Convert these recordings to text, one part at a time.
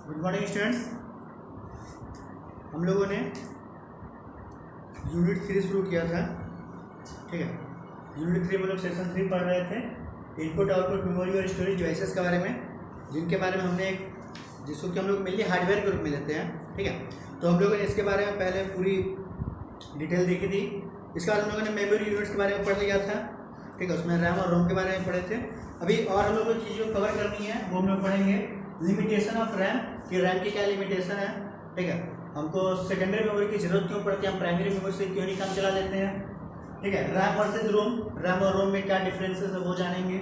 Good morning students. हम लोगों ने यूनिट 3 शुरू किया था, ठीक है। यूनिट 3 में लोग सेक्शन 3 पढ़ रहे थे, इनपुट आउटपुट मेमोरी और स्टोरेज डिवाइसेस के बारे में, जिनके बारे में हमने जिसको कि हम लोग मेनली हार्डवेयर के रूप में लेते हैं, ठीक है। तो हम लोगों ने इसके बारे में पहले पूरी डिटेल देखी थी। इसके बाद हम लोगों ने मेमोरी यूनिट्स के बारे में पढ़ लिया था, ठीक है। उसमें रैम और रोम के बारे में पढ़े थे। अभी और हम लोग को चीज़ों कवर करनी है, वो हम लोग पढ़ेंगे। लिमिटेशन ऑफ रैम, कि रैम की क्या लिमिटेशन है, ठीक है। हमको सेकेंडरी मेमोरी की जरूरत क्यों पड़ती है, हम प्राइमरी मेमोरी से क्यों नहीं काम चला लेते हैं, ठीक है। रैम वर्सेस रोम, रैम और रोम में क्या डिफरेंसेस है वो जानेंगे।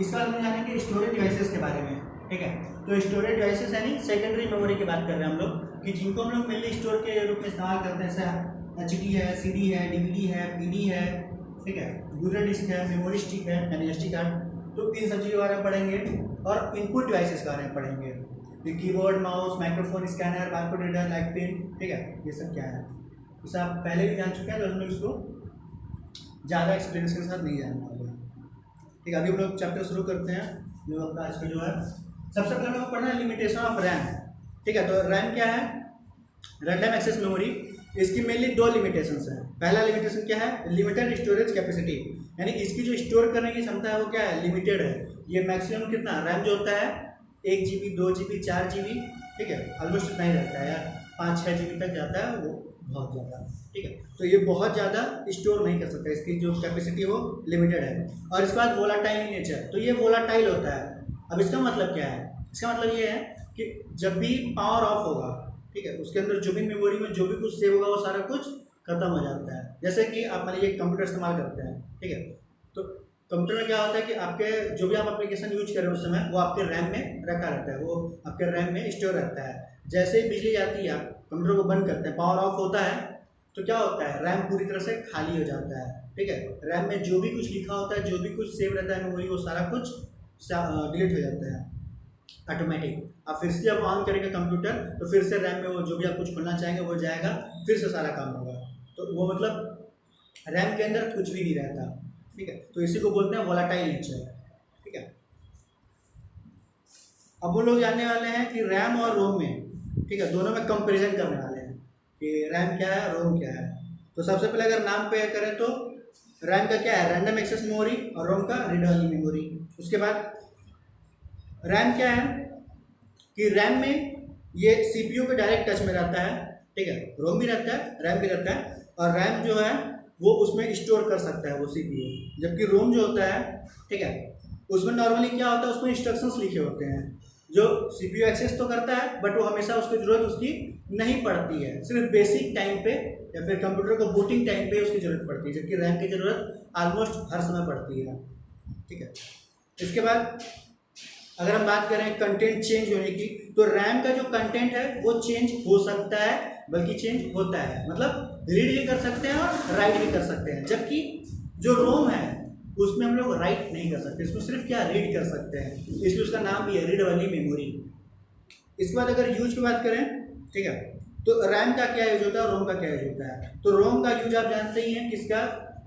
इसके बाद हम जानेंगे स्टोरेज डिवाइसेस के बारे में, ठीक है। तो स्टोरेज डिवाइसेस यानी सेकेंडरी मेमोरी की बात कर रहे हैं हम लोग, कि जिनको हम लोग मेनली स्टोर के रूप में इस्तेमाल करते हैं, जैसे HD है, CD है, DVD है, PD है, ठीक है। यूजर डिस्क है, मेमोरी स्टिक है यानी SD कार्ड। तो इन सब चीज़ों के बारे में पढ़ेंगे और इनपुट डिवाइसेस के बारे में पढ़ेंगे, keyboard, mouse, microphone, scanner, barcode reader, light pen, ठीक है। ये सब क्या है, इसे आप पहले भी जान चुके हैं, तो हम लोग इसको ज़्यादा एक्सपीरियंस के साथ नहीं जानने वाले हैं, ठीक है। अभी हम लोग चैप्टर शुरू करते हैं, जो आपका आज का जो है। सबसे पहले हम लोग पढ़ना है लिमिटेशन ऑफ रैम, ठीक है। तो रैम क्या है, रैंडम एक्सेस मेमोरी। इसकी मेनली दो लिमिटेशंस हैं। पहला लिमिटेशन क्या है, लिमिटेड स्टोरेज कैपेसिटी, यानी इसकी जो स्टोर करने की क्षमता है वो क्या है, लिमिटेड है। ये मैक्सिमम कितना रैम जो होता है 1 GB, 2 GB, 4 GB, ठीक है। ऑलमोस्ट इतना ही रहता है यार, 5-6 GB तक जाता है, वो बहुत ज़्यादा, ठीक है। तो ये बहुत ज़्यादा स्टोर नहीं कर सकता, इसकी जो कैपेसिटी है वो लिमिटेड है। और इसके बाद वोलाटाइल नेचर, तो ये वोलाटाइल होता है। अब इसका मतलब क्या है, इसका मतलब ये है कि जब भी पावर ऑफ होगा, ठीक है, उसके अंदर जो भी मेमोरी में जो भी कुछ सेव होगा वो सारा कुछ खत्म हो जाता है। जैसे कि आप मान लीजिए कंप्यूटर इस्तेमाल करते हैं, ठीक है। तो कंप्यूटर में क्या होता है कि आपके जो भी आप एप्लीकेशन यूज कर रहे हो उस समय वो आपके रैम में रखा रहता है, वो आपके रैम में स्टोर रहता है। जैसे ही बिजली जाती है, आप कंप्यूटर को बंद करते हैं, पावर ऑफ होता है, तो क्या होता है, रैम पूरी तरह से खाली हो जाता है, ठीक है। रैम में जो भी कुछ लिखा होता है, जो भी कुछ सेव रहता है मेमोरी, वो सारा कुछ डिलीट हो जाता है ऑटोमेटिक। आप फिर से जब ऑन करेंगे कंप्यूटर, तो फिर से रैम में वो जो भी आप कुछ खोलना चाहेंगे वो जाएगा, फिर से सारा काम होगा। तो वो मतलब रैम के अंदर कुछ भी नहीं रहता, ठीक है। तो इसी को बोलते हैं वोलाटाइल नेचर, ठीक है। अब वो लोग जानने वाले हैं कि रैम और रोम में, ठीक है, दोनों में कंपैरिजन करने वाले हैं कि रैम क्या है, रोम क्या है। तो सबसे पहले अगर नाम पे करें तो रैम का क्या है, रैंडम एक्सेस मेमोरी, और रोम का रीड वाली मेमोरी। उसके बाद रैम क्या है कि रैम में ये CPU के डायरेक्ट टच में रहता है, ठीक है। रोम भी रहता है, रैम भी रहता है, और रैम जो है वो उसमें स्टोर कर सकता है वो CPU। जबकि रोम जो होता है, ठीक है, उसमें नॉर्मली क्या होता है, उसमें इंस्ट्रक्शंस लिखे होते हैं जो CPU एक्सेस तो करता है, बट वो हमेशा उसकी ज़रूरत उसकी नहीं पड़ती है, सिर्फ बेसिक टाइम पे या फिर कंप्यूटर को बूटिंग टाइम पे उसकी ज़रूरत पड़ती है, जबकि रैम की ज़रूरत ऑलमोस्ट हर समय पड़ती है, ठीक है। इसके बाद अगर हम बात करें कंटेंट चेंज होने की, तो रैम का जो कंटेंट है वो चेंज हो सकता है, बल्कि चेंज होता है, मतलब रीड भी कर सकते हैं और राइट भी कर सकते हैं। जबकि जो रोम है उसमें हम लोग राइट नहीं कर सकते, इसमें सिर्फ क्या रीड कर सकते हैं, इसलिए उसका नाम भी है रीड वाली मेमोरी। इसके बाद अगर यूज की बात करें, ठीक है, तो रैम का क्या यूज होता है, रोम का क्या यूज होता है। तो रोम का यूज आप जानते ही हैं, किसका,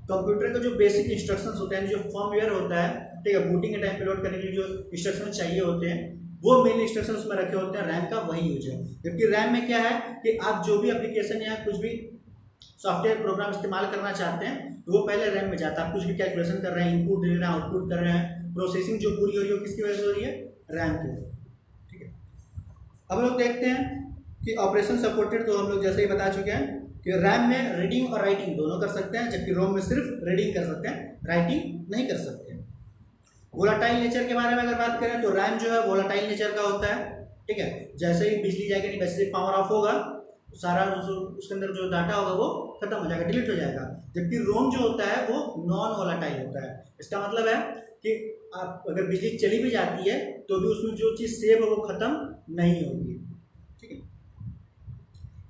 कंप्यूटर का जो बेसिक इंस्ट्रक्शंस होते हैं, जो फर्मवेयर होता है, ठीक है, बूटिंग के टाइम पे लोड करने के लिए जो इंस्ट्रक्शन चाहिए होते हैं, वो मेन इंस्ट्रक्शन उसमें रखे होते हैं, रैम का वही यूज है। जबकि रैम में क्या है कि आप जो भी एप्लीकेशन या कुछ भी सॉफ्टवेयर प्रोग्राम इस्तेमाल करना चाहते हैं, तो वो पहले रैम में जाता है। आप कुछ भी कैलकुलेशन कर रहे हैं, इनपुट दे रहे हैं, आउटपुट कर रहे हैं, प्रोसेसिंग जो पूरी हो रही है किसकी वजह से हो रही है, रैम की, ठीक है। अब लोग देखते हैं कि ऑपरेशन सपोर्टेड, तो हम लोग जैसे ही बता चुके हैं कि रैम में रीडिंग और राइटिंग दोनों कर सकते हैं, जबकि रोम में सिर्फ रीडिंग कर सकते हैं, राइटिंग नहीं कर सकते। वोलाटाइल नेचर के बारे में अगर बात करें, तो रैम जो है वोलाटाइल नेचर का होता है, ठीक है। जैसे ही बिजली जाएगी, नहीं वैसे ही पावर ऑफ होगा, सारा उसके अंदर जो डाटा होगा वो खत्म हो जाएगा, डिलीट हो जाएगा। जबकि रोम जो होता है वो नॉन वोलाटाइल होता है। इसका मतलब है कि आप अगर बिजली चली भी जाती है तो भी उसमें जो चीज़ सेव है वो खत्म नहीं होगी, ठीक है।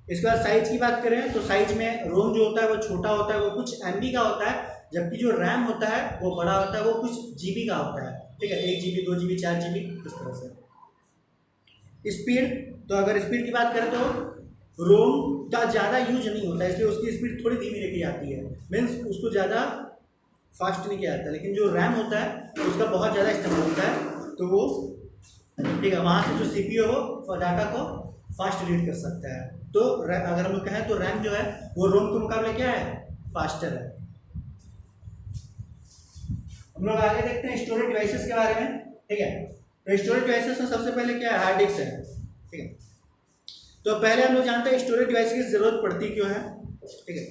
इसके बाद साइज की बात करें, तो साइज में रोम जो होता है वो छोटा होता है, वो कुछ MB का होता है, जबकि जो रैम होता है वो बड़ा होता है, वो कुछ GB का होता है, ठीक है। 1 GB, 2 GB, 4 GB, इस तरह से। स्पीड, तो अगर स्पीड की बात करें तो रोम का ज़्यादा यूज नहीं होता है, इसलिए उसकी स्पीड थोड़ी धीमी रखी जाती है, मीन्स उसको ज़्यादा फास्ट नहीं किया जाता। लेकिन जो रैम होता है उसका बहुत ज़्यादा इस्तेमाल होता है, तो वो ठीक है, वहाँ से जो CPU है वो डाटा को फास्ट रीड कर सकता है। तो अगर हम लोग कहें तो रैम जो है वो रोम के मुकाबले क्या है, फास्टर है। हम लोग आगे देखते हैं स्टोरेज डिवाइसेस के बारे में। ठीक है, तो स्टोरेज डिवाइसेस में सबसे पहले क्या है, हार्ड डिस्क है। ठीक है, तो पहले हम लोग जानते हैं स्टोरेज डिवाइस की जरूरत पड़ती क्यों है। ठीक है,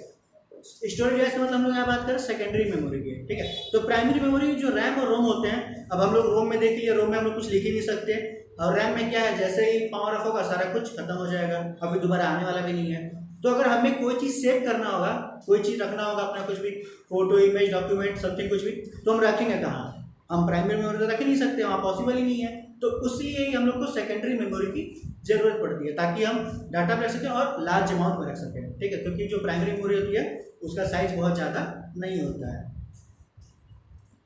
स्टोरेज डिवाइस का मतलब हम लोग यहाँ बात करें सेकेंडरी मेमोरी की। ठीक है, तो प्राइमरी मेमोरी जो रैम और रोम होते हैं, अब हम लोग रोम में देख लिया, रोम में हम लोग कुछ लिख ही नहीं सकते, और रैम में क्या है, जैसे ही पावर ऑफ होगा सारा कुछ खत्म हो जाएगा, अभी दोबारा आने वाला भी नहीं है। तो अगर हमें कोई चीज़ सेव करना होगा, कोई चीज़ रखना होगा अपना, कुछ भी फोटो, इमेज, डॉक्यूमेंट, समथिंग कुछ भी, तो हम रखेंगे कहाँ, हम प्राइमरी मेमोरी तो रख ही नहीं सकते, वहाँ पॉसिबल ही नहीं है। तो उसलिए ही हम लोग को सेकेंडरी मेमोरी की जरूरत पड़ती है, ताकि हम डाटा रख सकें और लार्ज अमाउंट में रख सकें। ठीक है, क्योंकि जो प्राइमरी मेमोरी होती है उसका साइज बहुत ज़्यादा नहीं होता है।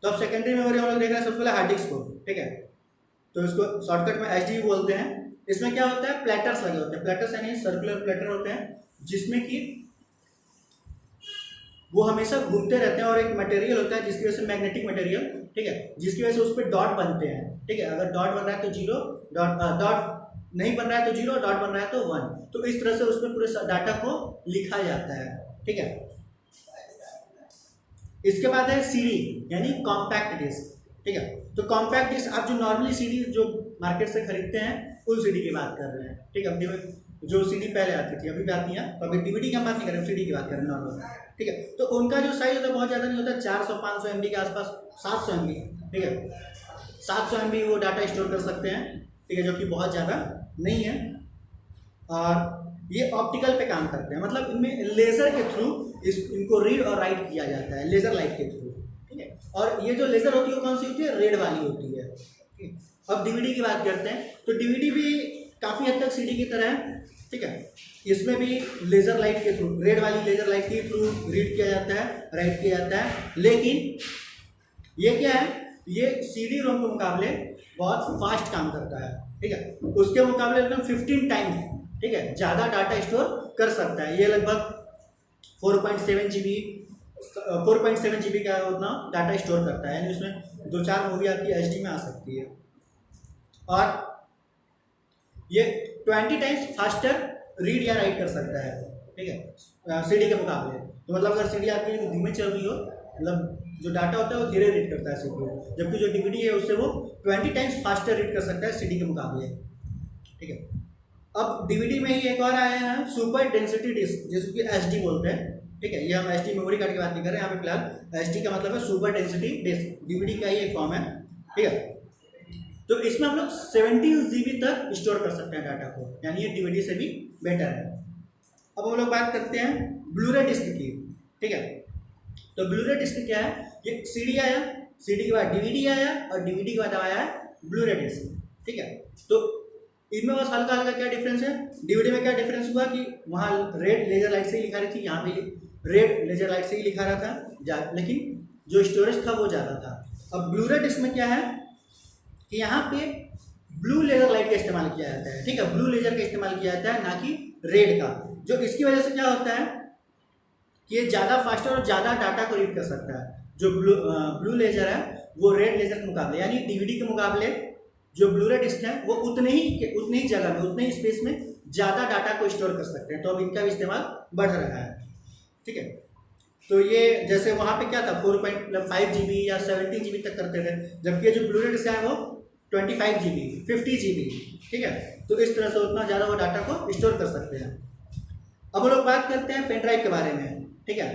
तो अब सेकेंडरी मेमोरी हम लोग देख रहे हैं सबसे पहले हार्ड डिस्क को। ठीक है, तो इसको शॉर्टकट में एचडीडी बोलते हैं। इसमें क्या होता है, प्लेटर्स लगे होते हैं, प्लेटर्स यानी सर्कुलर प्लेटर होते हैं, जिसमें कि वो हमेशा घूमते रहते हैं, और एक मटेरियल होता है जिसकी वजह से, मैग्नेटिक मटेरियल, ठीक है, जिसकी वजह से उस पर डॉट बनते हैं। ठीक है, अगर डॉट बन रहा है तो जीरो, डॉट नहीं बन रहा है तो जीरो, डॉट बन रहा है तो 1। तो इस तरह से उसमें पूरे डाटा को लिखा जाता है। ठीक है, इसके बाद है सीडी यानी कॉम्पैक्ट डिस्क। ठीक है, तो कॉम्पैक्ट डिस्क आप जो नॉर्मली सीडी जो मार्केट से खरीदते हैं उन सीडी की बात कर रहे हैं। ठीक है, जो सीडी पहले आती थी, अभी भी आती है, तो अभी डीवीडी की हम बात नहीं कर रहे हैं, सीडी की बात कर रहे हैं नॉर्मल। ठीक है, तो उनका जो साइज होता है बहुत ज़्यादा नहीं होता, 400-500 MB के आसपास, 700 MB। ठीक है, 700 MB वो डाटा स्टोर कर सकते हैं। ठीक है, जो कि बहुत ज़्यादा नहीं है, और ये ऑप्टिकल पे काम करते हैं, मतलब इनमें लेज़र के थ्रू इनको रीड और राइट किया जाता है, लेज़र लाइट के थ्रू। ठीक है, और ये जो लेज़र होती है वो कौन सी होती है, रेड वाली होती है। ठीक, अब डीवीडी की बात करते हैं, तो डीवीडी भी काफ़ी हद तक सीडी की तरह है। ठीक है, इसमें भी लेज़र लाइट के थ्रू, रेड वाली लेज़र लाइट के थ्रू रीड किया जाता है, राइट किया जाता है। लेकिन ये क्या है, ये सीडी रोम के मुकाबले बहुत फास्ट काम करता है। ठीक है, उसके मुकाबले एकदम 15 टाइम्स, ठीक है, ज़्यादा डाटा स्टोर कर सकता है। ये लगभग 4.7 GB का उतना डाटा स्टोर करता है, यानी उसमें 2-4 मूवी आपकी HD में आ सकती है। और ये 20 टाइम्स फास्टर रीड या राइट कर सकता है। ठीक है, सीडी के मुकाबले। तो मतलब अगर सीडी आपकी धीमे चल रही हो, मतलब जो डाटा होता है वो धीरे रीड करता है सीडी, जबकि जो डीवीडी है उससे वो 20 टाइम्स फास्टर रीड कर सकता है सीडी के मुकाबले। ठीक है, अब डीवीडी में ही एक और आया है सुपर डेंसिटी डिस्क, जिसको एचडी बोलते हैं। ठीक है, ये हम एचडी मेमोरी कार्ड की बात नहीं कर रहे हैं यहाँ पे फिलहाल। एचडी का मतलब है सुपर डेंसिटी डिस्क, डीवीडी का ही एक फॉर्म है। ठीक है, तो इसमें हम लोग 17 GB तक स्टोर कर सकते हैं डाटा को, यानी ये डीवीडी से भी बेटर है। अब हम लोग बात करते हैं ब्लूरे डिस्क की। ठीक है, तो ब्लूरे डिस्क क्या है, ये सीडी आया, सीडी के बाद डीवीडी आया, और डीवीडी के बाद आया है ब्लूरे डिस्क। ठीक है, तो इनमें बस हल्का हल्का क्या डिफरेंस है, डीवीडी में क्या डिफरेंस हुआ कि वहाँ रेड लेजर लाइट से ही लिखा रही थी, यहाँ पे रेड लेजर लाइट से ही लिखा रहा था, लेकिन जो स्टोरेज था वो ज़्यादा था। अब ब्लूरे डिस्क में क्या है कि यहाँ पे ब्लू लेजर लाइट का इस्तेमाल किया जाता है। ठीक है, ब्लू लेजर का इस्तेमाल किया जाता है, ना कि रेड का। जो इसकी वजह से क्या होता है कि ये ज़्यादा फास्टर और ज़्यादा डाटा को रीड कर सकता है। जो ब्लू लेजर है वो रेड लेजर के मुकाबले, यानी डीवीडी के मुकाबले जो ब्लूरे डिस्क है वो उतनी ही जगह में, उतने ही स्पेस में ज़्यादा डाटा को स्टोर कर सकते हैं। तो अब इनका भी इस्तेमाल बढ़ रहा है। ठीक है, तो ये जैसे वहाँ पे क्या था 4.5 GB या 17 GB तक करते थे, जबकि जो ब्लूरे डिस्क है वो 25 GB, 50 GB। ठीक है, तो इस तरह से उतना ज़्यादा वो डाटा को स्टोर कर सकते हैं। अब हम लोग बात करते हैं पेन ड्राइव के बारे में। ठीक है,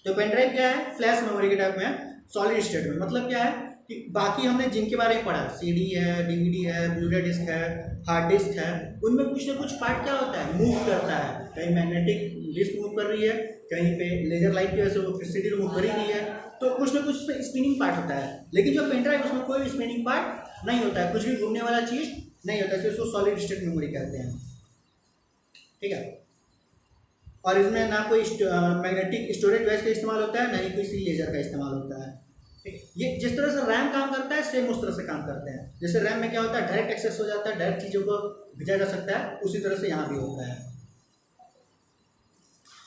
तो पेन ड्राइव क्या है, फ्लैश मेमोरी के टाइप में, सॉलिड स्टेट में। मतलब क्या है कि बाकी हमने जिनके बारे में पढ़ा, सीडी है, डीवीडी है, ब्लूरे डिस्क है, हार्ड डिस्क है, उनमें कुछ ना कुछ पार्ट क्या होता है, मूव करता है। कहीं मैग्नेटिक डिस्क मूव कर रही है, कहीं पे लेजर लाइट की वजह से वो सीडी मूव कर ही रही है, तो कुछ ना कुछ उसमें स्पिनिंग पार्ट होता है। लेकिन जो पेन ड्राइव उसमें कोई स्पिनिंग पार्ट नहीं होता है, कुछ भी घूमने वाला चीज़ नहीं होता है, इसलिए उसको सॉलिड स्टेट मेमोरी कहते हैं। ठीक है, और इसमें ना कोई मैग्नेटिक स्टोरेज डिवाइस का इस्तेमाल होता है, ना ही किसी लेजर का इस्तेमाल होता है। ये जिस तरह से रैम काम करता है सेम उस तरह से काम करते हैं। जैसे रैम में क्या होता है, डायरेक्ट एक्सेस हो जाता है, डायरेक्ट चीज़ों को भेजा जा सकता है, उसी तरह से यहाँ भी होता है।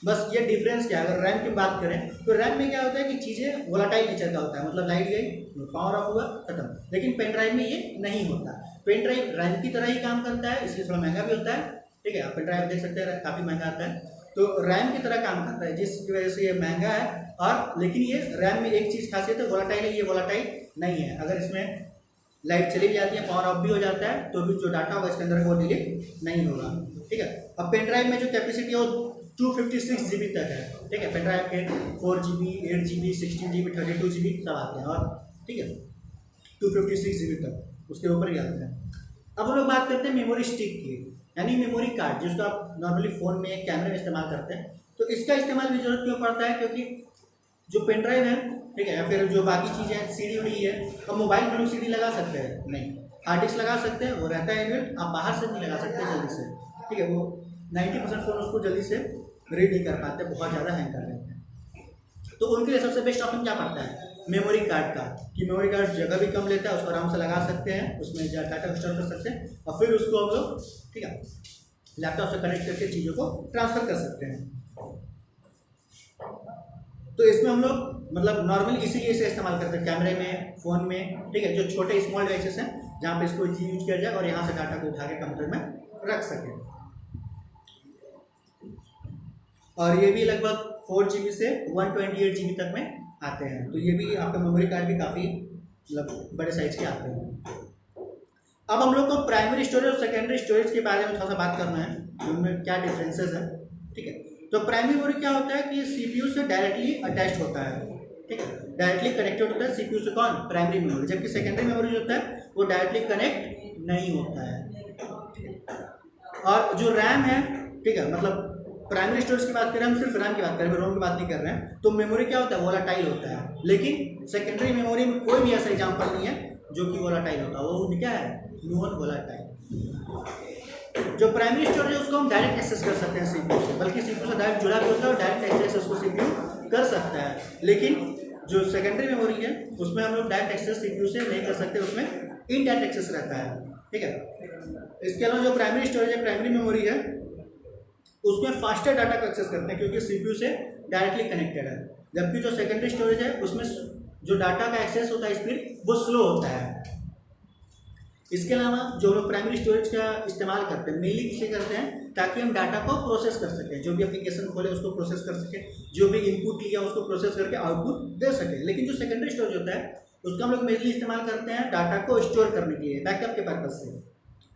बस ये डिफरेंस क्या है, अगर रैम की बात करें तो रैम में क्या होता है कि चीज़ें वोलाटाइल नेचर का होता है, मतलब लाइट गई पावर ऑफ हुआ खत्म। लेकिन पेन ड्राइव में ये नहीं होता। पेन ड्राइव रैम की तरह ही काम करता है, इसलिए थोड़ा महंगा भी होता है, ठीक है। आप पेन ड्राइव देख सकते हैं काफ़ी महंगा आता है, तो रैम की तरह काम करता है जिसकी वजह से ये महंगा है। और लेकिन ये रैम में एक चीज़ खासियत है, वोलाटाइल है, ये वोलाटाइल नहीं है। अगर इसमें लाइट चली जाती है, पावर ऑफ भी हो जाता है, तो भी जो डाटा होगा इसके अंदर वो डिलीट नहीं होगा, ठीक है। अब पेन ड्राइव में जो कैपेसिटी है वो 256 GB तक है, ठीक है। पेन ड्राइव के 4 GB, 8 GB, 16 GB, 32 GB सब आते हैं, और ठीक है 256 GB तक उसके ऊपर ही आते हैं। अब हम लोग बात करते हैं मेमोरी स्टिक की, यानी मेमोरी कार्ड, जिसको आप नॉर्मली फ़ोन में कैमरे में इस्तेमाल करते हैं। तो इसका इस्तेमाल भी जरूरत क्यों पड़ता है, क्योंकि जो पेन ड्राइव है, ठीक है, या फिर जो बाकी चीज़ें सीडी उड़ी है, अब मोबाइल में लोग सीडी लगा सकते हैं नहीं, हार्ड डिस्क लगा सकते हैं, वो रहता है इनबिल्ट, आप बाहर से नहीं लगा सकते जल्दी से, ठीक है। वो 90% फ़ोन उसको जल्दी से रीड नहीं कर पाते, बहुत ज़्यादा हैंग कर लेते हैं। तो उनके लिए सबसे बेस्ट ऑप्शन क्या पड़ता है, मेमोरी कार्ड का, कि मेमोरी कार्ड जगह भी कम लेता है, उसको आराम से लगा सकते हैं, उसमें डाटा स्टोर कर सकते हैं, और फिर उसको हम लोग, ठीक है, लैपटॉप से कनेक्ट करके चीज़ों को ट्रांसफ़र कर सकते हैं। तो इसमें हम लोग मतलब नॉर्मली इसीलिए इसे इस्तेमाल करते हैं कैमरे में, फ़ोन में, ठीक है, जो छोटे स्मॉल डिवाइसेस हैं जहाँ पे इसको यूज किया जाए और यहाँ से डाटा को उठा के कंप्यूटर में रख सकें। और ये भी लगभग 4 GB से 128 GB तक में आते हैं, तो ये भी आपका मेमोरी कार्ड भी काफ़ी मतलब बड़े साइज के आते हैं। अब हम लोग को प्राइमरी स्टोरेज और सेकेंडरी स्टोरेज के बारे में थोड़ा सा बात करना है, उनमें क्या डिफरेंसेस है, ठीक है। तो प्राइमरी मेमोरी क्या होता है कि सीपीयू से डायरेक्टली अटैच्ड होता है, ठीक है, डायरेक्टली कनेक्टेड होता है सीपीयू से, कौन, प्राइमरी मेमोरी। जबकि सेकेंडरी मेमोरी जो होता है वो डायरेक्टली कनेक्ट नहीं होता है। और जो रैम है, ठीक है, मतलब प्राइमरी स्टोरेज की बात करें, हम सिर्फ रैम की बात करें, रोम की बात नहीं कर रहे हैं, तो मेमोरी क्या होता है, वोलाटाइल होता है। लेकिन सेकेंडरी मेमोरी में कोई भी ऐसा एग्जाम्पल नहीं है जो कि वोलाटाइल होता है, वो क्या है, नॉन वोलाटाइल। जो प्राइमरी स्टोरेज है उसको हम डायरेक्ट एक्सेस कर सकते हैं सीपीयू से, बल्कि सीपीयू से डायरेक्ट जुड़ा भी होता है और डायरेक्ट एक्सेस उसको सीपीयू कर सकता है। लेकिन जो सेकेंडरी मेमोरी है उसमें हम लोग डायरेक्ट एक्सेस सीपीयू से नहीं कर सकते, उसमें इनडायरेक्ट एक्सेस रहता है, ठीक है। इसके अलावा जो प्राइमरी स्टोरेज है, प्राइमरी मेमोरी है, उसमें फास्टर डाटा को एक्सेस करते हैं क्योंकि सीपीयू से डायरेक्टली कनेक्टेड है। जबकि जो सेकेंडरी स्टोरेज है उसमें जो डाटा का एक्सेस होता है स्पीड वो स्लो होता है। इसके अलावा जो लोग प्राइमरी स्टोरेज का इस्तेमाल करते हैं मेनली किसलिए करते हैं, ताकि हम डाटा को प्रोसेस कर सकें, जो भी एप्लीकेशन खोले उसको प्रोसेस कर सकें, जो भी इनपुट लिया उसको प्रोसेस करके आउटपुट दे सकें। लेकिन जो सेकेंडरी स्टोरेज होता है उसका हम लोग मेनली इस्तेमाल करते हैं डाटा को स्टोर करने के लिए, बैकअप के पर्पज से,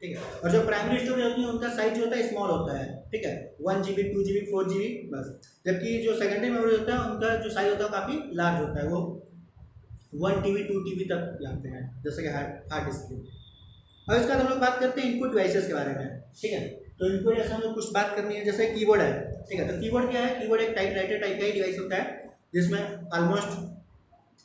ठीक है। और जो प्राइमरी स्टोरेज होती है उनका साइज जो होता है स्मॉल होता है, ठीक है, 1 GB, 2 GB, 4 GB बस। जबकि जो सेकेंडरी मेमोरी होता है उनका जो साइज होता है काफ़ी लार्ज होता है, वो 1 TB, 2 TB तक जाते हैं, जैसे कि हार्ड डिस्क। और इसके बाद हम लोग बात करते हैं इनपुट डिवाइसेस के बारे में, ठीक है। तो इनपुट डिवाइस हम लोग कुछ बात करनी है, जैसे कीबोर्ड है, ठीक है। तो कीबोर्ड क्या है, कीबोर्ड एक टाइपराइटर टाइप का ही डिवाइस होता है जिसमें ऑलमोस्ट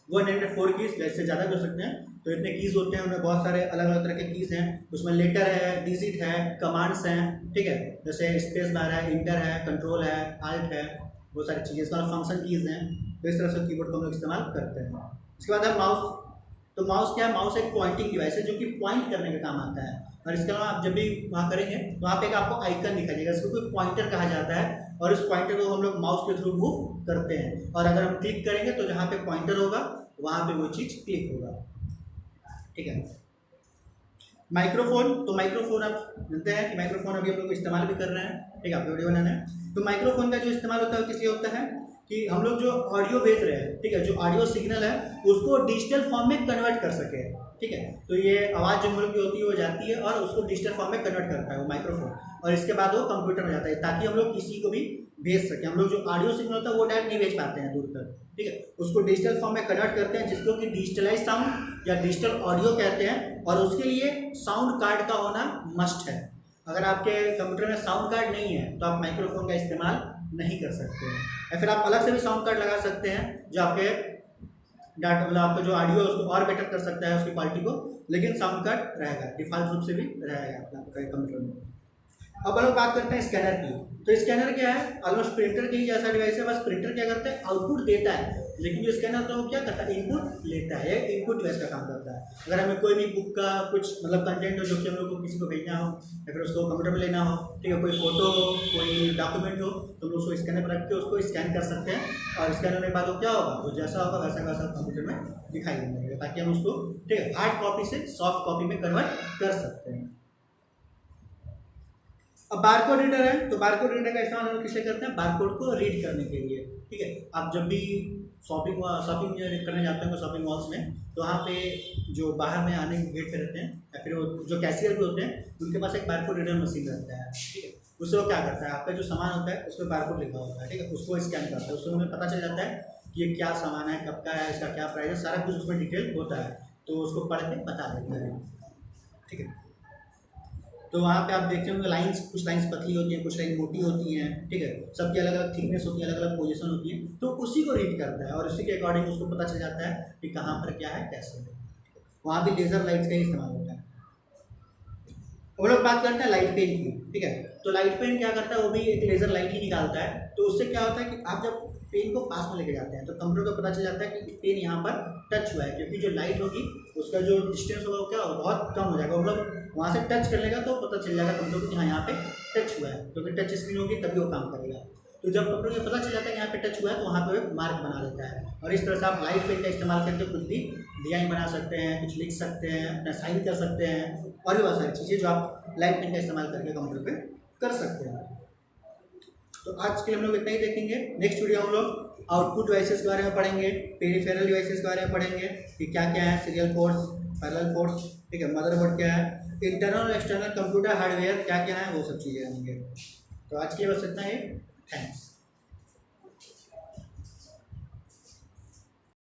104 कीज, जैसे ज़्यादा भी हो सकते हैं, तो इतने कीज़ होते हैं, उनमें बहुत सारे अलग अलग तरह के कीज़ हैं। उसमें लेटर है, डिजिट है, कमांड्स हैं, ठीक है, जैसे स्पेस बार है, इंटर है, कंट्रोल है, आल्ट है, बहुत सारी चीज़ें, इसका फंक्शन कीज़ हैं। तो इस तरह से कीबोर्ड को हम लोग इस्तेमाल करते हैं। इसके बाद है माउस। तो माउस क्या है, माउस एक पॉइंटिंग डिवाइस है जो कि पॉइंट करने का काम आता है। और इसके अलावा आप जब भी वहाँ करेंगे तो वहाँ पे आपको आइकन दिखाई देगा, इसको कोई पॉइंटर कहा जाता है, और इस पॉइंटर को हम लोग माउस के थ्रू मूव करते हैं। और अगर हम क्लिक करेंगे तो जहाँ पे पॉइंटर होगा वहाँ पे वो चीज़ क्लिक होगा, ठीक है। माइक्रोफोन, तो माइक्रोफोन आप जानते हैं कि माइक्रोफोन अभी हम लोग इस्तेमाल भी कर रहे हैं, ठीक है, आप वीडियो बनाना है। तो माइक्रोफोन का जो इस्तेमाल होता है किस लिए होता है कि हम लोग जो ऑडियो भेज रहे हैं, ठीक है, जो ऑडियो सिग्नल है उसको डिजिटल फॉर्म में कन्वर्ट कर सके, ठीक है। तो ये आवाज़ जो मुल्क की होती है वो जाती है और उसको डिजिटल फॉर्म में कन्वर्ट करता है वो माइक्रोफोन, और इसके बाद वो कंप्यूटर में जाता है, ताकि हम लोग किसी को भी भेज सकें। हम लोग जो ऑडियो सिग्नल होता है वो डायरेक्ट नहीं भेज पाते हैं दूर तक, ठीक है, उसको डिजिटल फॉर्म में कन्वर्ट करते हैं, जिसको कि डिजिटलाइज साउंड या डिजिटल ऑडियो कहते हैं। और उसके लिए साउंड कार्ड का होना मस्ट है। अगर आपके कंप्यूटर में साउंड कार्ड नहीं है तो आप माइक्रोफोन का इस्तेमाल नहीं कर सकते हैं, या फिर आप अलग से भी साउंड कार्ड लगा सकते हैं जो आपके डाटा मतलब आपका जो ऑडियो है उसको और बेटर कर सकता है उसकी क्वालिटी को, लेकिन साउंड कार्ड रहेगा, डिफॉल्ट रूप से भी रहेगा आपका कंप्यूटर में। अब हम लोग बात करते हैं स्कैनर की। तो स्कैनर क्या है, ऑलमोस्ट प्रिंटर के ही जैसा डिवाइस है, बस प्रिंटर क्या करता है, आउटपुट देता है लेकिन जो स्कैनर होता है वो क्या करता है, इनपुट लेता है, इनपुट डिवाइस का काम करता है। अगर हमें कोई भी बुक का कुछ मतलब कंटेंट हो जो कि हम लोग को किसी को भेजना हो या फिर उसको कंप्यूटर में लेना हो, ठीक है, कोई फोटो हो, कोई डॉक्यूमेंट हो, तो हम लोग उसको स्कैनर पर रख के उसको स्कैन कर सकते हैं, और स्कैन होने के बाद वो क्या होगा, वो जैसा होगा वैसा वैसा कंप्यूटर में दिखाई देने लगेगा, ताकि हम उसको, ठीक है, हार्ड कॉपी से सॉफ्ट कॉपी में कन्वर्ट कर सकते हैं। अब बारकोड रीडर है, तो बारकोड रीडर का इस्तेमाल हम लोग किस लिए करते हैं, बारकोड को रीड करने के लिए, ठीक है। आप जब भी शॉपिंग करने जाते हैं शॉपिंग मॉल्स में, तो वहाँ पे जो बाहर में आने के गेट पे रहते हैं या फिर वो जो कैशियर भी होते हैं, उनके पास एक बारकोड रीडर मशीन रहता है, ठीक है। उससे वो क्या करता है, आपका जो सामान होता है उस पर बारकोड लिखा होता है, ठीक है, उसको स्कैन करता है, उससे हमें पता चल जाता है कि ये क्या सामान है, कब का है, इसका क्या प्राइस है, सारा कुछ उसमें डिटेल होता है, तो उसको पढ़ के बता देता है, ठीक है। तो वहाँ पे आप देखते होंगे लाइंस, कुछ लाइंस पतली होती हैं, कुछ लाइन मोटी होती हैं, ठीक है, सबकी अलग अलग थिकनेस होती है, अलग अलग पोजीशन होती है, तो उसी को रीड करता है और उसी के अकॉर्डिंग उसको पता चल जाता है कि कहाँ पर क्या है, कैसे है। वहाँ भी लेज़र लाइट्स का ही इस्तेमाल होता है। हम लोग बात करते हैं लाइट पेन की, ठीक है, तो लाइट पेन क्या करता है, वो भी एक लेज़र लाइट ही निकालता है, तो उससे क्या होता है कि आप जब पेन को पास में लेके जाते हैं तो कंप्यूटर को पता चल जाता है कि पेन यहाँ पर टच हुआ है, क्योंकि जो लाइट होगी उसका जो डिस्टेंस होगा वो क्या होगा, बहुत कम हो जाएगा, मतलब वहाँ से टच कर लेगा तो पता चल जाएगा कंप्यूटर को कि हाँ यहाँ पे टच हुआ है, क्योंकि टच स्क्रीन होगी तभी वो काम करेगा। तो जब कंप्यूटर को पता चल जाता है कि यहाँ पे टच हुआ है तो वहाँ पे एक मार्क बना देता है, और इस तरह से आप लाइट पेन का इस्तेमाल करके कुछ भी डिजाइन बना सकते हैं, कुछ लिख सकते हैं, अपना साइन कर सकते हैं, और भी बहुत सारी चीज़ें जो आप लाइट पेन का इस्तेमाल करके कंप्यूटर पे कर सकते हैं। तो आज के लिए हम लोग इतना ही देखेंगे। नेक्स्ट वीडियो हम लोग आउटपुट डिवाइसेस के बारे में पढ़ेंगे, पेरिफेरल डिवाइसेस के बारे में पढ़ेंगे कि क्या क्या है, सीरियल पोर्ट्स, पैरेलल पोर्ट्स, ठीक है, मदरबोर्ड क्या है, इंटरनल और एक्सटर्नल कंप्यूटर हार्डवेयर क्या क्या है, वो सब चीज़ें आएंगे। तो आज के लिए बस इतना ही। थैंक्स।